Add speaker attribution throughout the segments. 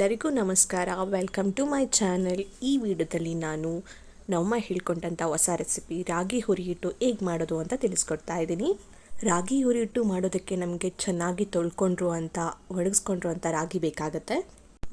Speaker 1: ಎಲ್ಲರಿಗೂ ನಮಸ್ಕಾರ. Welcome to my channel. ಈ ವಿಡಿಯೋದಲ್ಲಿ ನಾನು ನಮ್ಮಮ್ಮ ಹೇಳ್ಕೊಂಡಂಥ ಹೊಸ ರೆಸಿಪಿ ರಾಗಿ ಹುರಿ ಹಿಟ್ಟು ಹೇಗೆ ಮಾಡೋದು ಅಂತ ತಿಳಿಸ್ಕೊಡ್ತಾ ಇದ್ದೀನಿ. ರಾಗಿ ಹುರಿ ಹಿಟ್ಟು ಮಾಡೋದಕ್ಕೆ ನಮಗೆ ಚೆನ್ನಾಗಿ ಒಣಗಿಸ್ಕೊಂಡ್ರು ಅಂತ ರಾಗಿ ಬೇಕಾಗುತ್ತೆ.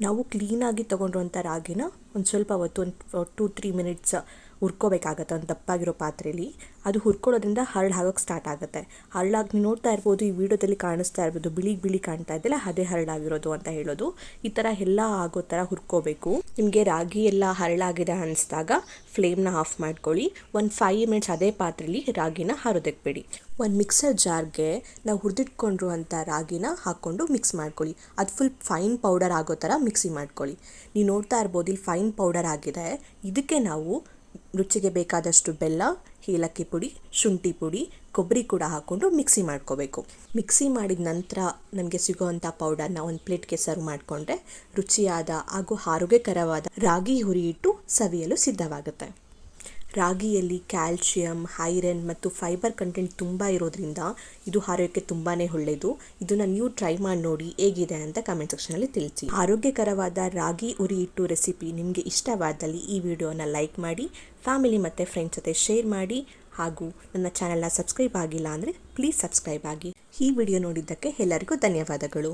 Speaker 1: ನಾವು ಕ್ಲೀನಾಗಿ ತೊಗೊಂಡ್ರುವಂಥ ರಾಗಿನ ಒಂದು ಸ್ವಲ್ಪ ಹೊತ್ತು ಒಂದು 2-3 ಮಿನಿಟ್ಸ್ ಹುರ್ಕೋಬೇಕಾಗತ್ತೆ ಒಂದು ದಪ್ಪಾಗಿರೋ ಪಾತ್ರೆಯಲ್ಲಿ. ಅದು ಹುರ್ಕೊಳ್ಳೋದ್ರಿಂದ ಹರಳಾಗೋಕ್ಕೆ ಸ್ಟಾರ್ಟ್ ಆಗುತ್ತೆ. ಹರಳಾಗಿ ನೀವು ನೋಡ್ತಾ ಇರ್ಬೋದು, ಈ ವಿಡಿಯೋದಲ್ಲಿ ಕಾಣಿಸ್ತಾ ಇರ್ಬೋದು, ಬಿಳಿ ಕಾಣ್ತಾ ಇದೆಯಲ್ಲ, ಅದೇ ಹರಳಾಗಿರೋದು ಅಂತ ಹೇಳೋದು. ಈ ಥರ ಎಲ್ಲ ಆಗೋ ಥರ ಹುರ್ಕೋಬೇಕು. ನಿಮಗೆ ರಾಗಿ ಎಲ್ಲ ಹರಳಾಗಿದೆ ಅನಿಸಿದಾಗ ಫ್ಲೇಮ್ನ ಆಫ್ ಮಾಡ್ಕೊಳ್ಳಿ. ಒಂದು 5 ಮಿನಿಟ್ಸ್ ಅದೇ ಪಾತ್ರೆಯಲ್ಲಿ ರಾಗಿನ ಹರಿದಕ್ಕೆ ಬಿಡಿ. ಒಂದು ಮಿಕ್ಸರ್ ಜಾರ್ಗೆ ನಾವು ಹುರಿದಿಟ್ಕೊಂಡಿರುವಂಥ ರಾಗಿನ ಹಾಕ್ಕೊಂಡು ಮಿಕ್ಸ್ ಮಾಡ್ಕೊಳ್ಳಿ. ಅದು ಫುಲ್ ಫೈನ್ ಪೌಡರ್ ಆಗೋ ಥರ ಮಿಕ್ಸಿ ಮಾಡ್ಕೊಳ್ಳಿ. ನೀವು ನೋಡ್ತಾ ಇರ್ಬೋದು, ಇಲ್ಲಿ ಫೈನ್ ಪೌಡರ್ ಆಗಿದೆ. ಇದಕ್ಕೆ ನಾವು ರುಚಿಗೆ ಬೇಕಾದಷ್ಟು ಬೆಲ್ಲ, ಏಲಕ್ಕಿ ಪುಡಿ, ಶುಂಠಿ ಪುಡಿ, ಕೊಬ್ಬರಿ ಕೂಡ ಹಾಕ್ಕೊಂಡು ಮಿಕ್ಸಿ ಮಾಡ್ಕೋಬೇಕು. ಮಿಕ್ಸಿ ಮಾಡಿದ ನಂತರ ನಮಗೆ ಸಿಗೋವಂಥ ಪೌಡರ್ನ ಒಂದು ಪ್ಲೇಟ್ಗೆ ಸರ್ವ್ ಮಾಡಿಕೊಂಡ್ರೆ ರುಚಿಯಾದ ಹಾಗೂ ಆರೋಗ್ಯಕರವಾದ ರಾಗಿ ಹುರಿ ಹಿಟ್ಟು ಸವಿಯಲು ಸಿದ್ಧವಾಗುತ್ತೆ. ರಾಗಿಯಲ್ಲಿ ಕ್ಯಾಲ್ಶಿಯಂ, ಐರನ್ ಮತ್ತು ಫೈಬರ್ ಕಂಟೆಂಟ್ ತುಂಬ ಇರೋದ್ರಿಂದ ಇದು ಆರೋಗ್ಯಕ್ಕೆ ತುಂಬಾ ಒಳ್ಳೆಯದು. ಇದನ್ನು ನೀವು ಟ್ರೈ ಮಾಡಿ ನೋಡಿ ಹೇಗಿದೆ ಅಂತ ಕಮೆಂಟ್ ಸೆಕ್ಷನಲ್ಲಿ ತಿಳಿಸಿ. ಆರೋಗ್ಯಕರವಾದ ರಾಗಿ ಹುರಿ ಹಿಟ್ಟು ರೆಸಿಪಿ ನಿಮಗೆ ಇಷ್ಟವಾದಲ್ಲಿ ಈ ವಿಡಿಯೋನ ಲೈಕ್ ಮಾಡಿ, ಫ್ಯಾಮಿಲಿ ಮತ್ತು ಫ್ರೆಂಡ್ಸ್ ಜೊತೆ ಶೇರ್ ಮಾಡಿ, ಹಾಗೂ ನನ್ನ ಚಾನಲ್ನ ಸಬ್ಸ್ಕ್ರೈಬ್ ಆಗಿಲ್ಲ ಅಂದರೆ ಪ್ಲೀಸ್ ಸಬ್ಸ್ಕ್ರೈಬ್ ಆಗಿ. ಈ ವಿಡಿಯೋ ನೋಡಿದ್ದಕ್ಕೆ ಎಲ್ಲರಿಗೂ ಧನ್ಯವಾದಗಳು.